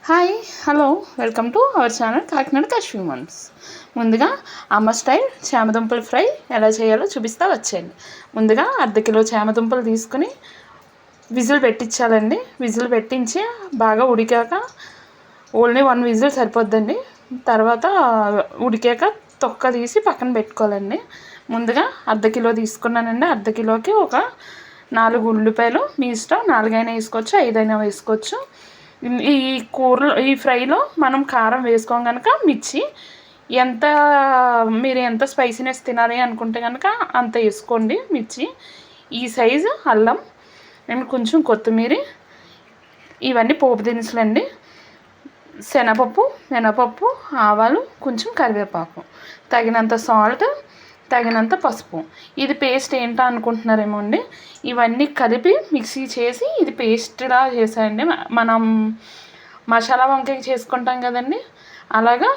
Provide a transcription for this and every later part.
Hi hello welcome to our channel Kakinada కశ్మీమన్స్. ముందుగా అమ్మ స్టైల్ చామదుంపల ఫ్రై ఎలా చేయాలో చూపిస్తా వచ్చేయండి. ముందుగా అర్ధ కిలో చామదుంపలు తీసుకుని విజిల్ పెట్టించాలండి. విజిల్ పెట్టించి బాగా ఉడికాక ఓన్లీ 1 విజిల్ సరిపోద్దండి. తర్వాత ఉడికాక తొక్క తీసి పక్కన పెట్టుకోవాలండి. ముందుగా అర్ధ కిలో తీసుకున్నానండి. అర్ధ కిలోకి ఒక 4 ఉల్లిపాయలు, మీ ఇష్టం 4 అయినా వేసుకోవచ్చు, 5 అయినా వేసుకోవచ్చు. ఈ కూరలో ఈ ఫ్రైలో మనం కారం వేసుకోం కనుక మిర్చి ఎంత మీరు ఎంత స్పైసీనెస్ తినాలి అనుకుంటే కనుక అంత వేసుకోండి మిర్చి. ఈ సైజు అల్లం అండ్ కొంచెం కొత్తిమీర, ఇవన్నీ పోపు దినుసులండి. శనగపప్పు, మినపప్పు, ఆవాలు, కొంచెం కరివేపాకు, తగినంత సాల్ట్, తగినంత పసుపు. ఇది పేస్ట్ ఏంటో అనుకుంటున్నారేమో అండి. ఇవన్నీ కలిపి మిక్సీ చేసి ఇది పేస్ట్లా చేసాయండి. మనం మసాలా వంకాయ చేసుకుంటాం కదండి, అలాగా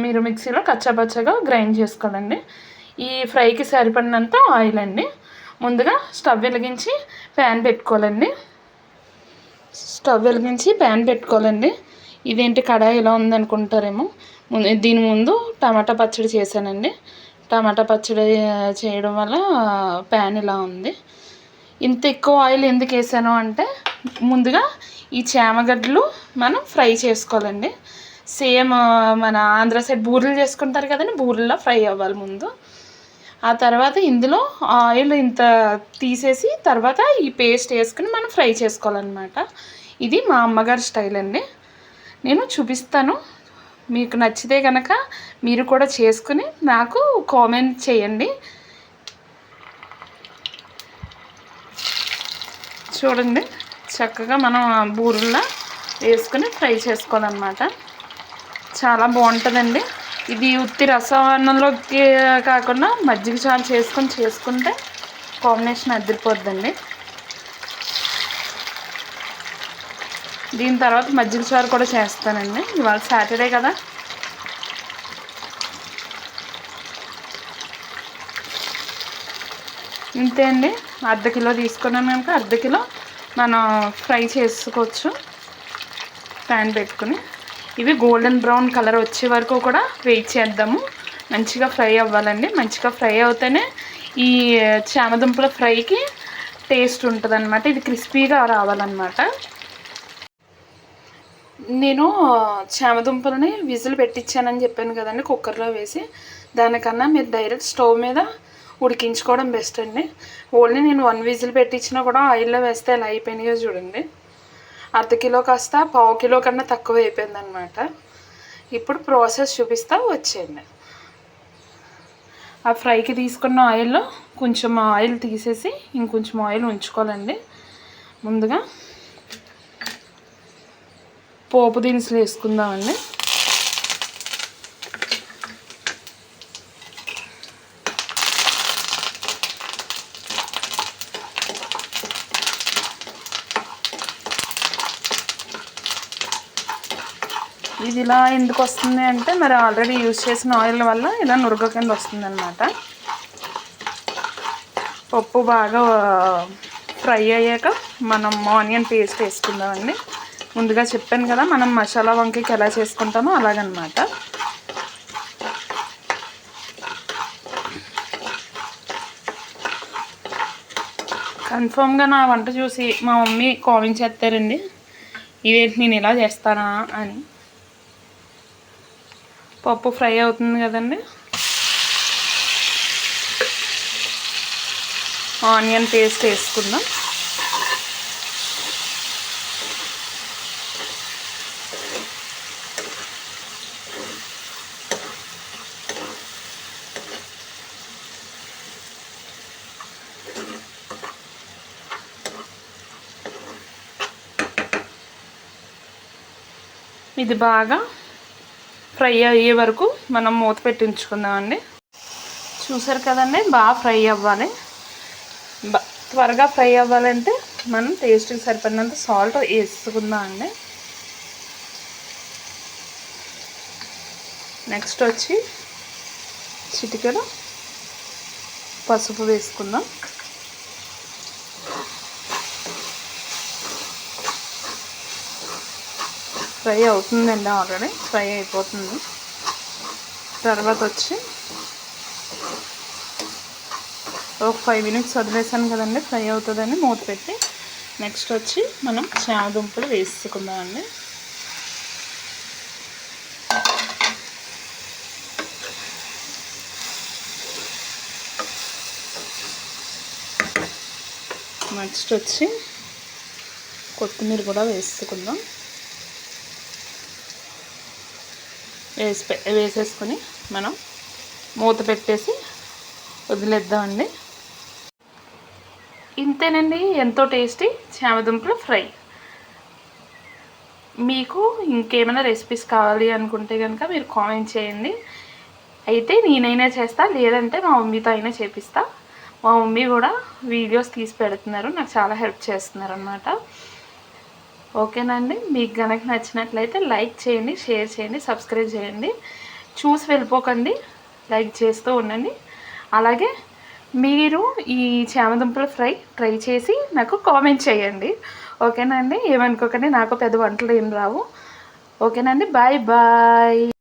మీరు మిక్సీలో కచ్చాపచ్చగా గ్రైండ్ చేసుకోవాలండి. ఈ ఫ్రైకి సరిపడినంత ఆయిల్ అండి. ముందుగా స్టవ్ వెలిగించి ప్యాన్ పెట్టుకోవాలండి. ఇదేంటి కడాయి ఇలా ఉందనుకుంటారేమో. దీని ముందు టమాటా పచ్చడి చేశానండి. టమాటా పచ్చడి చేయడం వల్ల ప్యాన్ ఇలా ఉంది. ఇంత ఎక్కువ ఆయిల్ ఎందుకు వేసాను అంటే, ముందుగా ఈ చామగడ్డలు మనం ఫ్రై చేసుకోవాలండి. సేమ్ మన ఆంధ్ర సైడ్ బూరెలు చేసుకుంటారు కదండి, బూరెల్లో ఫ్రై అవ్వాలి ముందు. ఆ తర్వాత ఇందులో ఆయిల్ ఇంత తీసేసి తర్వాత ఈ పేస్ట్ వేసుకుని మనం ఫ్రై చేసుకోవాలన్నమాట. ఇది మా అమ్మగారి స్టైల్ అండి. నేను చూపిస్తాను. మీకు నచ్చితే కనుక మీరు కూడా చేసుకుని నాకు కామెంట్ చేయండి. చూడండి, చక్కగా మనం బూరెల్లా వేసుకుని ఫ్రై చేసుకోవాలన్నమాట. చాలా బాగుంటుందండి. ఇది ఉత్తి రసవన్నంలోకి కాకుండా మజ్జిగ చారు చేసుకుంటే కాంబినేషన్ అదిరిపోద్దండి. దీని తర్వాత మజ్జిగ చారు కూడా చేస్తానండి. ఇవాళ సాటర్డే కదా. ఇంతే అండి. అర్ధ కిలో తీసుకున్నాను కనుక అర్ధ కిలో మనం ఫ్రై చేసుకోవచ్చు ప్యాన్ పెట్టుకుని. ఇవి గోల్డెన్ బ్రౌన్ కలర్ వచ్చే వరకు కూడా వెయిట్ చేద్దాము. మంచిగా ఫ్రై అవ్వాలండి. మంచిగా ఫ్రై అవుతేనే ఈ చామదుంపల ఫ్రైకి టేస్ట్ ఉంటుంది అనమాట. ఇది క్రిస్పీగా రావాలన్నమాట. నేను చామదుంపలని విజిల్ పెట్టించానని చెప్పాను కదండి కుక్కర్లో వేసి. దానికన్నా మీరు డైరెక్ట్ స్టవ్ మీద ఉడికించుకోవడం బెస్ట్ అండి. ఓన్లీ నేను 1 విజిల్ పెట్టించినా కూడా ఆయిల్లో వేస్తే ఎలా అయిపోయినాయో చూడండి. అర్ధ కిలో కాస్త పావు కిలో కన్నా తక్కువ అయిపోయింది అనమాట. ఇప్పుడు ప్రాసెస్ చూపిస్తా వచ్చేయండి. ఆ ఫ్రైకి తీసుకున్న ఆయిల్లో కొంచెం ఆయిల్ తీసేసి ఇంకొంచెం ఆయిల్ ఉంచుకోవాలండి. ముందుగా పోపు దినుసులు వేసుకుందామండి. ఇది ఇలా ఎందుకు వస్తుంది అంటే, మరి ఆల్రెడీ యూజ్ చేసిన ఆయిల్ వల్ల ఇలా నురగ కింద వస్తుందన్నమాట. పప్పు బాగా ఫ్రై అయ్యాక మనం ఆనియన్ పేస్ట్ వేసుకుందామండి. ముందుగా చెప్పాను కదా మనం మసాలా వంకాయకి ఎలా చేసుకుంటామో అలాగనమాట. కన్ఫామ్గా నా వంట చూసి మా మమ్మీ కామెంట్ చేస్తారండి, ఇదేంటి నేను ఇలా చేస్తానా అని. పప్పు ఫ్రై అవుతుంది కదండి. ఆనియన్ పేస్ట్ వేసుకుందాం. ఇది బాగా ఫ్రై అయ్యే వరకు మనం మూత పెట్టి ఉంచుకుందామండి. చూసారు కదండి, బాగా ఫ్రై అవ్వాలి. త్వరగా ఫ్రై అవ్వాలంటే మనం టేస్ట్కి సరిపడినంత సాల్ట్ వేసుకుందామండి. నెక్స్ట్ వచ్చి చిటికెడు పసుపు వేసుకుందాం. ఫ్రై అవుతుందండి, ఆల్రెడీ ఫ్రై అయిపోతుంది. తర్వాత వచ్చి ఒక 5 మినిట్స్ వదిలేసాను కదండి, ఫ్రై అవుతుందని మూత పెట్టి నెక్స్ట్ వచ్చి మనం చామదుంపలు వేసుకుందామండి. నెక్స్ట్ వచ్చి కొత్తిమీర కూడా వేసుకుందాం. వేసేసుకొని మనం మూత పెట్టేసి వదిలేద్దామండి. ఇంతేనండి, ఎంతో టేస్టీ చామదుంపల ఫ్రై. మీకు ఇంకేమైనా రెసిపీస్ కావాలి అనుకుంటే కనుక మీరు కామెంట్ చేయండి. అయితే నేనైనా చేస్తా, లేదంటే మా మమ్మీతో అయినా చేపిస్తా. మా మమ్మీ కూడా వీడియోస్ తీసి పెడుతున్నారు, నాకు చాలా హెల్ప్ చేస్తున్నారు అన్నమాట. ఓకేనండి, మీకు కనుక నచ్చినట్లయితే లైక్ చేయండి, షేర్ చేయండి, సబ్స్క్రైబ్ చేయండి. చూసి వెళ్ళిపోకండి, లైక్ చేస్తూ ఉండండి. అలాగే మీరు ఈ చామదుంపల ఫ్రై ట్రై చేసి నాకు కామెంట్ చేయండి. ఓకేనండి, ఏమనుకోకండి, నాకు పెద్ద వంటలు ఏం రావు. ఓకేనండి, బాయ్ బాయ్.